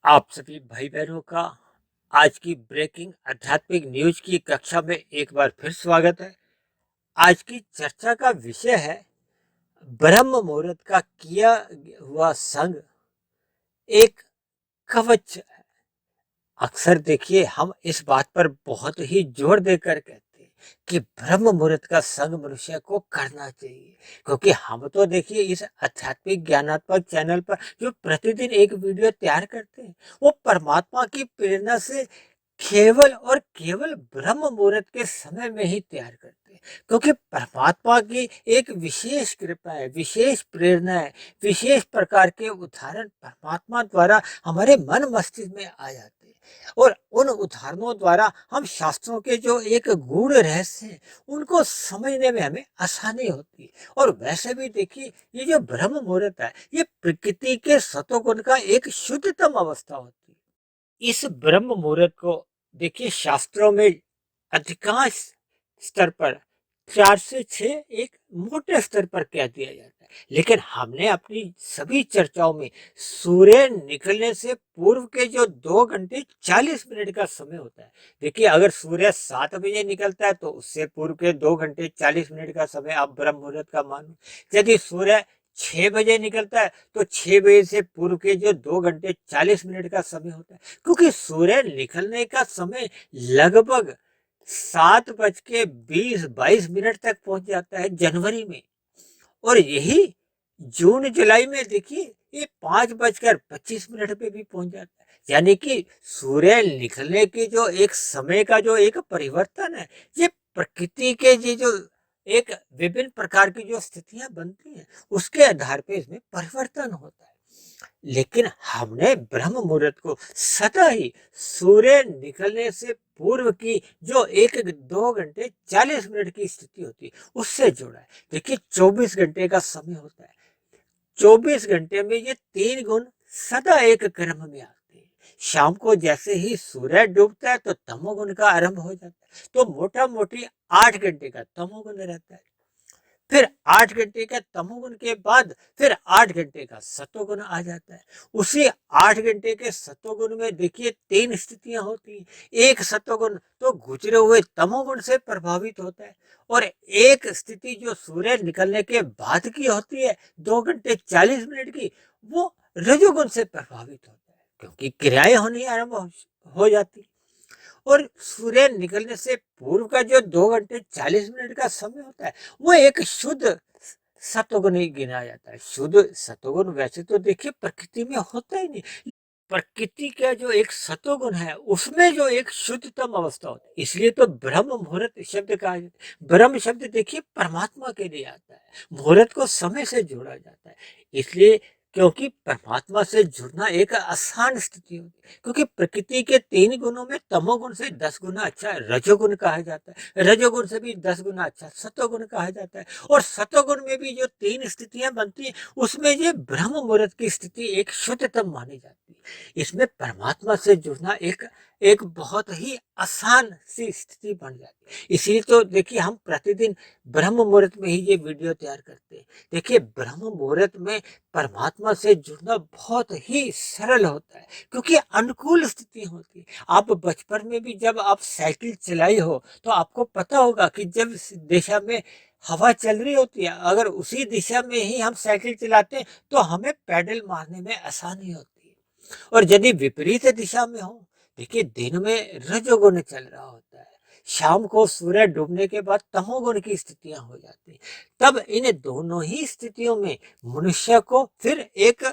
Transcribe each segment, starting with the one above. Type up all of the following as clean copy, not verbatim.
आप सभी भाई बहनों का आज की ब्रेकिंग आध्यात्मिक न्यूज की कक्षा में एक बार फिर स्वागत है। आज की चर्चा का विषय है ब्रह्म मुहूर्त का किया हुआ संग एक कवच है। अक्सर देखिए हम इस बात पर बहुत ही जोर देकर कहते हैं कि ब्रह्म मुहूर्त का संग मनुष्य को करना चाहिए, क्योंकि हम तो देखिए इस आध्यात्मिक ज्ञानात्मक चैनल पर जो प्रतिदिन एक वीडियो तैयार करते हैं वो परमात्मा की प्रेरणा से केवल और केवल ब्रह्म मुहूर्त के समय में ही तैयार करते हैं, क्योंकि परमात्मा की एक विशेष कृपा है, विशेष प्रेरणा है, विशेष प्रकार के उदाहरण परमात्मा द्वारा हमारे मन मस्तिष्क में आ जाते हैं। और उन उदाहरणों द्वारा हम शास्त्रों के जो एक गूढ़ रहस्य हैं उनको समझने में हमें आसानी होती है। और वैसे भी देखिए ये जो ब्रह्म मुहूर्त है ये प्रकृति के सतोगुण का एक शुद्धतम अवस्था होती है। इस ब्रह्म मुहूर्त को देखिए शास्त्रों में अधिकांश स्तर पर 4 से 6 एक मोटे स्तर पर कह दिया जाता है, लेकिन हमने अपनी सभी चर्चाओं में सूर्य निकलने से पूर्व के जो 2 घंटे 40 मिनट का समय होता है, देखिए अगर सूर्य 7 बजे निकलता है तो उससे पूर्व के 2 घंटे 40 मिनट का समय आप ब्रह्म मुहूर्त का मानो। यदि सूर्य 6 बजे निकलता है तो 6 बजे से पूर्व के जो 2 घंटे 40 मिनट का समय होता है, क्योंकि सूर्य निकलने का समय लगभग 7 बज के 20 22 मिनट तक पहुंच जाता है जनवरी में। और यही जून जुलाई में देखिए ये 5 बजकर 25 मिनट पे भी पहुंच जाता है। यानी कि सूर्य निकलने की जो एक समय का जो एक परिवर्तन है ये प्रकृति के ये जो एक विभिन्न प्रकार की जो स्थितियां बनती हैं उसके आधार पे इसमें परिवर्तन होता है। लेकिन हमने ब्रह्म मुहूर्त को सदा ही सूर्य निकलने से पूर्व की जो 1 2 घंटे 40 मिनट की स्थिति होती है उससे जोड़ा है। देखिए 24 घंटे का समय होता है, 24 घंटे में ये 3 गुण सदा एक क्रम में आते हैं। शाम को जैसे ही सूर्य डूबता है तो तमोगुण का आरंभ हो जाता है, तो मोटा मोटी 8 घंटे का तमोगुण रहता है। फिर 8 घंटे का तमोगुण के बाद फिर 8 घंटे का सतोगुण आ जाता है। उसी 8 घंटे के सतोगुण में देखिए 3 स्थितियां होती हैं। एक सतोगुण तो गुजरे हुए तमोगुण से प्रभावित होता है, और एक स्थिति जो सूर्य निकलने के बाद की होती है 2 घंटे 40 मिनट की, वो रजोगुण से प्रभावित होता है, क्योंकि क्रियाएं होनी आरंभ हो जाती। और सूर्य निकलने से पूर्व का जो 2 घंटे 40 मिनट का समय होता है वो एक शुद्ध सतोगुण ही गिना जाता है। शुद्ध सतोगुण वैसे तो देखिए प्रकृति में होता ही नहीं, प्रकृति का जो एक सतोगुण है उसमें जो एक शुद्धतम अवस्था होती है, इसलिए तो ब्रह्म मुहूर्त शब्द कहा जाता है। ब्रह्म शब्द देखिए परमात्मा के लिए आता है, मुहूर्त को समय से जोड़ा जाता है, इसलिए क्योंकि परमात्मा से जुड़ना एक आसान स्थिति होती है, क्योंकि प्रकृति के 3 गुणों में तमोगुण से 10 गुना अच्छा रजोगुण कहा जाता है, रजोगुण से भी 10 गुना अच्छा सतोगुण कहा जाता है, और सतोगुण में भी जो 3 स्थितियां बनती है उसमें ये ब्रह्म मुहूर्त की स्थिति एक शुद्धतम मानी जाती है। इसमें परमात्मा से जुड़ना एक एक बहुत ही आसान सी स्थिति बन जाती है। इसीलिए तो देखिए हम प्रतिदिन ब्रह्म मुहूर्त में ही ये वीडियो तैयार करते हैं। देखिए ब्रह्म मुहूर्त में परमात्मा से जुड़ना बहुत ही सरल होता है, क्योंकि अनुकूल स्थिति होती है। आप बचपन में भी जब आप साइकिल चलाई हो तो आपको पता होगा कि जब दिशा में हवा चल रही होती है, अगर उसी दिशा में ही हम साइकिल चलाते हैं तो हमें पैडल मारने में आसानी होती है। और यदि विपरीत दिशा में हो, देखिए दिन में रजोगुण चल रहा होता है, शाम को सूर्य डूबने के बाद तमोगुण की स्थितियां हो जाती, तब इन दोनों ही स्थितियों में मनुष्य को फिर एक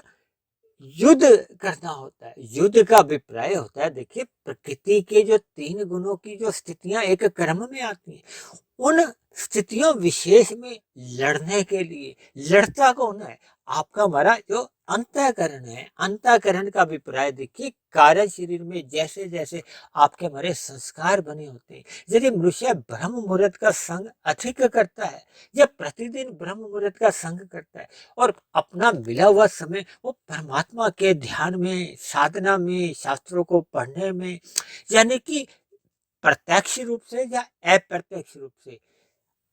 युद्ध करना होता है। युद्ध का अभिप्राय होता है, देखिए प्रकृति के जो 3 गुणों की जो स्थितियां एक क्रम में आती हैं उन स्थितियों विशेष में लड़ने के लिए लड़ता कौन है? आपका हमारा जो अंतःकरण है। अंतःकरण का अभिप्राय देखिए कार्य शरीर में जैसे जैसे आपके हमारे संस्कार बने होते हैं, यदि मनुष्य ब्रह्म मुहूर्त का संग अधिक करता है, जब प्रतिदिन ब्रह्म मुहूर्त का संग करता है और अपना मिला हुआ समय वो परमात्मा के ध्यान में, साधना में, शास्त्रों को पढ़ने में, यानी कि प्रत्यक्ष रूप से या अप्रत्यक्ष रूप से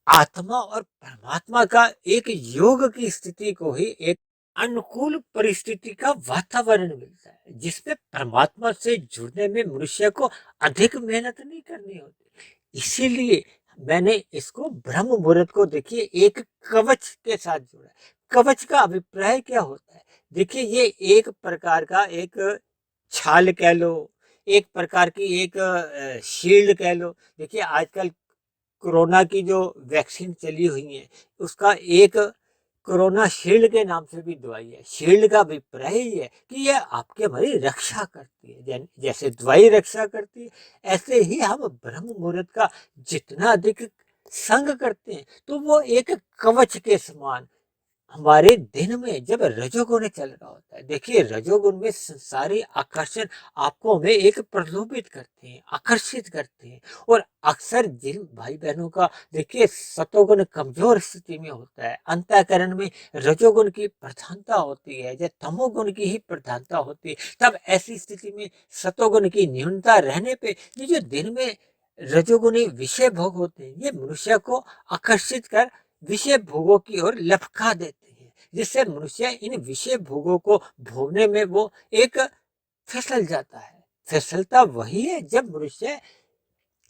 आत्मा और परमात्मा का एक योग की स्थिति को ही एक अनुकूल परिस्थिति का वातावरण मिलता है, जिसमें परमात्मा से जुड़ने में मनुष्य को अधिक मेहनत नहीं करनी होती। इसीलिए मैंने इसको ब्रह्म मुहूर्त को देखिए एक कवच के साथ जोड़ा। कवच का अभिप्राय क्या होता है? देखिए ये एक प्रकार का एक छाल कह लो, एक प्रकार की एक शील्ड कह लो। देखिए आजकल कोरोना की जो वैक्सीन चली हुई है, उसका एक कोरोना शील्ड के नाम से भी दवाई है। शील्ड का अभिप्राय ये है कि यह आपकी हमारी रक्षा करती है। जैसे दवाई रक्षा करती है, ऐसे ही हम ब्रह्म मुहूर्त का जितना अधिक संग करते हैं, तो वो एक कवच के समान हमारे दिन में जब रजोगुण चल रहा होता है। देखिए रजोगुण में संसारी आकर्षण आपको हमें एक प्रलोभित करते हैं, आकर्षित करते हैं। और अक्सर जिन भाई बहनों का देखिए सतोगुण कमजोर स्थिति में होता है, अंतःकरण में रजोगुण की प्रधानता होती है या तमोगुण की ही प्रधानता होती है, तब ऐसी स्थिति में सतोगुण की न्यूनता रहने पे ये जो दिन में रजोगुणी विषय भोग होते हैं, ये मनुष्य को आकर्षित कर विषय भोगों की ओर लपका देते हैं, जिससे मनुष्य इन विषय भोगों को भोगने में वो एक फिसल जाता है। फिसलता वही है जब मनुष्य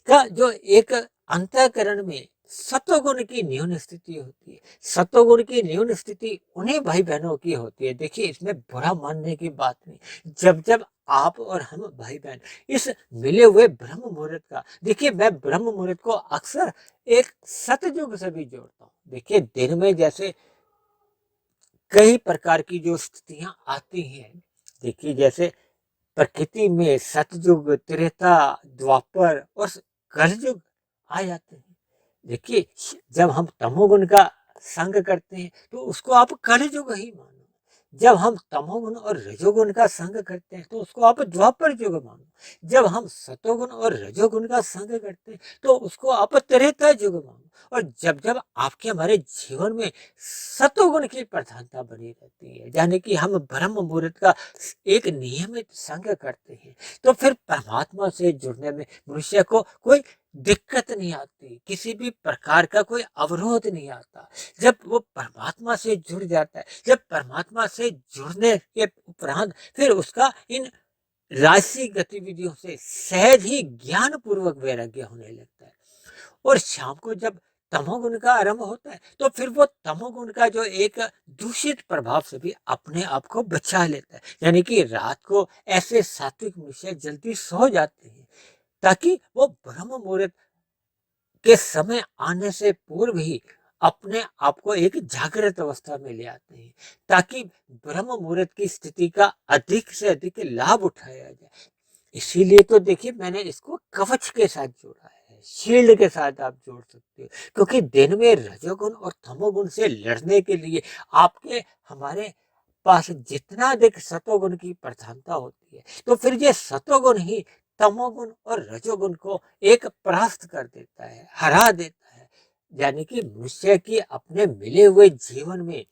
का जो एक अंतःकरण में सत्वगुण की न्यून स्थिति होती है। सत्वगुण की न्यून स्थिति उन्हीं भाई बहनों की होती है। देखिए इसमें बुरा मानने की बात नहीं। जब जब आप और हम भाई बहन इस मिले हुए ब्रह्म मुहूर्त का, देखिए मैं ब्रह्म मुहूर्त को अक्सर एक सतयुग से भी जोड़ता हूँ। देखिए दिन में जैसे कई प्रकार की जो स्थितियां आती हैं, देखिए जैसे प्रकृति में सतयुग, त्रेता, द्वापर और कलयुग आ जाते हैं। देखिए जब हम तमोगुण का संग करते हैं तो उसको आप कलयुग ही मानो। जब हम तमोगुण और रजोगुण का संग करते हैं तो उसको आप द्वापर युग मानो। जब हम सतोगुण और रजोगुण का संग करते हैं तो उसको आप त्रेता युग मानो। और जब जब आपके हमारे जीवन में सतोगुण की प्रधानता बनी रहती है, यानी कि हम ब्रह्म मुहूर्त का एक नियमित संग करते हैं, तो फिर परमात्मा से जुड़ने में मनुष्य को कोई दिक्कत नहीं आती, किसी भी प्रकार का कोई अवरोध नहीं आता। जब वो परमात्मा से जुड़ जाता है, जब परमात्मा से जुड़ने के उपरांत फिर उसका इन राशि गतिविधियों से सहज ही ज्ञान पूर्वक वैराग्य होने लगता है। और शाम को जब तमोगुण का आरंभ होता है तो फिर वो तमोगुण का जो एक दूषित प्रभाव से भी अपने आप को बचा लेता है। यानी कि रात को ऐसे सात्विक मनुष्य जल्दी सो जाते हैं ताकि वो ब्रह्म मुहूर्त के समय आने से पूर्व ही अपने आप को एक जागृत अवस्था में ले आते हैं, ताकि ब्रह्म मुहूर्त की स्थिति का अधिक से अधिक लाभ उठाया जाए। इसीलिए तो देखिए मैंने इसको कवच के साथ जोड़ा है, शील्ड के साथ आप जोड़ सकते हो। क्योंकि दिन में रजोगुण और तमोगुण से लड़ने के लिए आपके हमारे पास जितना अधिक सतोगुण की प्रधानता होती है, तो फिर ये सतोगुण ही तमोगुण और रजोगुण को एक परास्त कर देता है, हरा देता है। यानी कि मनुष्य की अपने मिले हुए जीवन में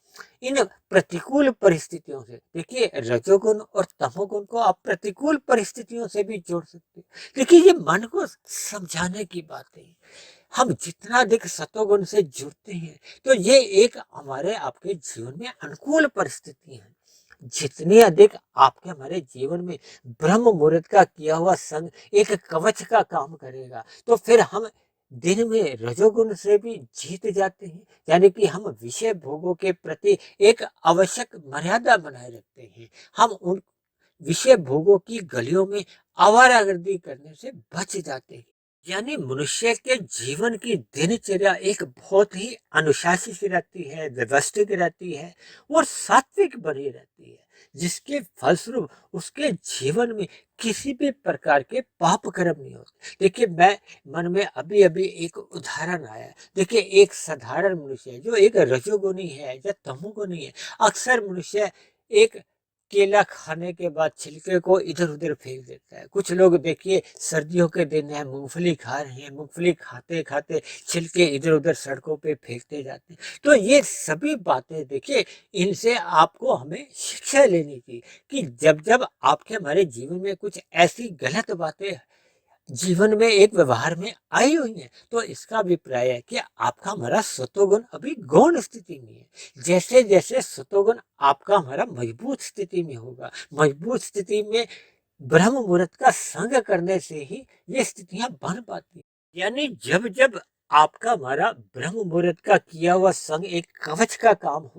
इन प्रतिकूल परिस्थितियों से, देखिए रजोगुण और तमोगुण को आप प्रतिकूल परिस्थितियों से भी जोड़ सकते हो। देखिए ये मन को समझाने की बात है। हम जितना अधिक सतोगुण से जुड़ते हैं तो ये एक हमारे आपके जीवन में अनुकूल परिस्थिति है। जितनी अधिक आपके हमारे जीवन में ब्रह्म मुहूर्त का किया हुआ संग एक कवच का काम करेगा, तो फिर हम दिन में रजोगुण से भी जीत जाते हैं। यानी कि हम विषय भोगों के प्रति एक आवश्यक मर्यादा बनाए रखते हैं। हम उन विषय भोगों की गलियों में आवारागर्दी करने से बच जाते हैं। यानी मनुष्य के जीवन की दिनचर्या एक बहुत ही अनुशासित रहती है, व्यवस्थित रहती है और सात्विक बनी रहती है, जिसके फलस्वरूप उसके जीवन में किसी भी प्रकार के पाप कर्म नहीं होते। देखिए मैं मन में अभी अभी एक उदाहरण आया। देखिए एक साधारण मनुष्य है जो एक रजोगुणी है या तमोगुणी है। अक्सर मनुष्य एक केला खाने के बाद छिलके को इधर उधर फेंक देता है। कुछ लोग देखिए सर्दियों के दिन है, मूंगफली खा रहे हैं, मूंगफली खाते खाते छिलके इधर उधर सड़कों पे फेंकते जाते हैं। तो ये सभी बातें देखिए, इनसे आपको हमें शिक्षा लेनी चाहिए कि जब जब आपके हमारे जीवन में कुछ ऐसी गलत बातें जीवन में एक व्यवहार में आई हुई है, तो इसका अभिप्राय है कि आपका हमारा सतोगुण अभी गौण स्थिति में है। जैसे जैसे सतोगुण आपका हमारा मजबूत स्थिति में होगा, मजबूत स्थिति में ब्रह्म मुहूर्त का संग करने से ही ये स्थितियां बन पाती हैं। यानी जब जब आपका हमारा ब्रह्म मुहूर्त का किया हुआ संग एक कवच का काम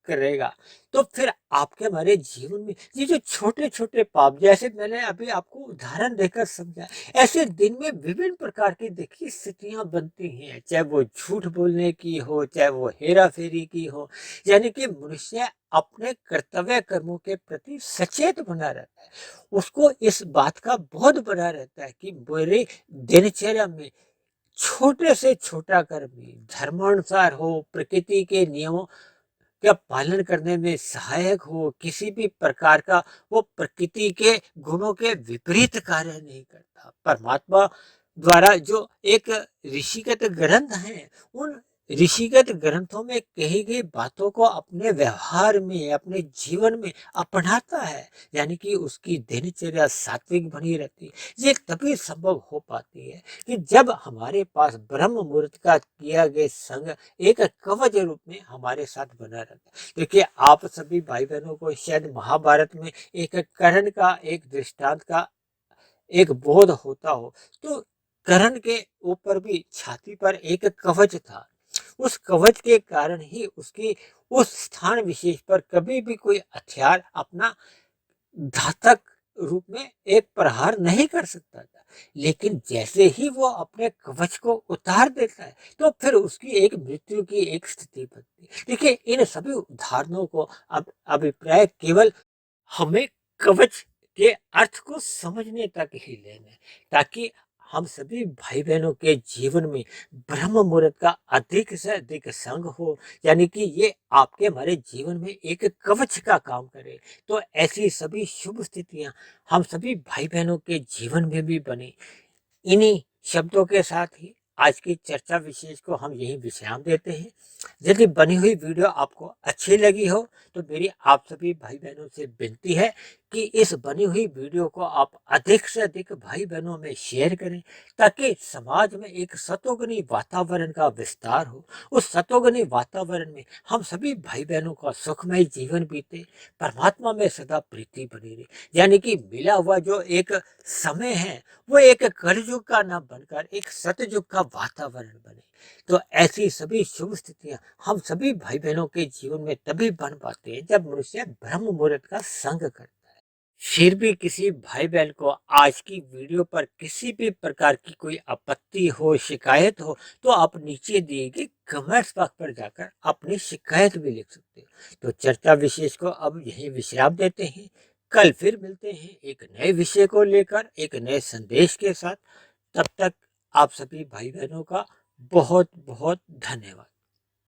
करेगा, तो फिर आपके हमारे जीवन में ये जो छोटे छोटे पाप, जैसे मैंने अभी आपको उदाहरण देकर समझा, ऐसे दिन में विभिन्न प्रकार की देखिए स्थितियां बनती हैं, चाहे वो झूठ बोलने की हो, चाहे वो हेरा फेरी की हो। यानी कि मनुष्य अपने कर्तव्य कर्मों के प्रति सचेत बना रहता है, उसको इस बात का बोध बना रहता है कि मेरे दिनचर्या में छोटे से छोटा कर्म भी धर्मानुसार हो, प्रकृति के नियमों का पालन करने में सहायक हो, किसी भी प्रकार का वो प्रकृति के गुणों के विपरीत कार्य नहीं करता। परमात्मा द्वारा जो एक ऋषिगत ग्रंथ है, उन ऋषिगत ग्रंथों में कही गई बातों को अपने व्यवहार में, अपने जीवन में अपनाता है, यानी कि उसकी दिनचर्या सात्विक बनी रहती है। ये तभी संभव हो पाती है कि जब हमारे पास ब्रह्म मुहूर्त का किया गया संग एक कवच रूप में हमारे साथ बना रहता है। देखिए, आप सभी भाई बहनों को शायद महाभारत में एक कर्ण का, एक दृष्टांत का एक बोध होता हो, तो कर्ण के ऊपर भी छाती पर एक कवच था। उस कवच के कारण ही उसकी उस स्थान विशेष पर कभी भी कोई हथियार अपना घातक रूप में एक प्रहार नहीं कर सकता था। लेकिन जैसे ही वो अपने कवच को उतार देता है, तो फिर उसकी एक मृत्यु की एक स्थिति बनती है। देखिए, इन सभी उदाहरणों को अब अभिप्राय केवल हमें कवच के अर्थ को समझने तक ही लेना है, ताकि हम सभी भाई बहनों के जीवन में ब्रह्म मुहूर्त का अधिक से अधिक संग हो, यानी कि ये आपके हमारे जीवन में एक कवच का काम करे। तो ऐसी सभी शुभ स्थितियां हम सभी भाई बहनों के जीवन में भी बने। इन्हीं शब्दों के साथ ही आज की चर्चा विशेष को हम यही विश्राम देते हैं। यदि बनी हुई वीडियो आपको अच्छी लगी हो, तो मेरी आप सभी भाई बहनों से विनती है कि इस बनी हुई वीडियो को आप अधिक से अधिक भाई बहनों में शेयर करें, ताकि समाज में एक सतोगुणी वातावरण का विस्तार हो। उस सतोगुणी वातावरण में हम सभी भाई बहनों का सुखमय जीवन बीते, परमात्मा में सदा प्रीति बनी रहे। यानी कि मिला हुआ जो एक समय है, वो एक कलयुग का न बनकर एक सतयुग का वातावरण बने। तो ऐसी सभी शुभ स्थितियां हम सभी भाई बहनों के जीवन में तभी बन पाते हैं जब मनुष्य ब्रह्म मुहूर्त का संग करता है। फिर भी किसी भाई बहन को आज की वीडियो पर किसी भी प्रकार की कोई आपत्ति हो, शिकायत हो, तो आप नीचे दिए गए कमेंट्स बॉक्स पर जाकर अपनी शिकायत भी लिख सकते हो। तो चर्चा विशेष को अब यही विश्राम देते हैं। कल फिर मिलते हैं एक नए विषय को लेकर, एक नए संदेश के साथ। तब तक आप सभी भाई बहनों का बहुत बहुत धन्यवाद।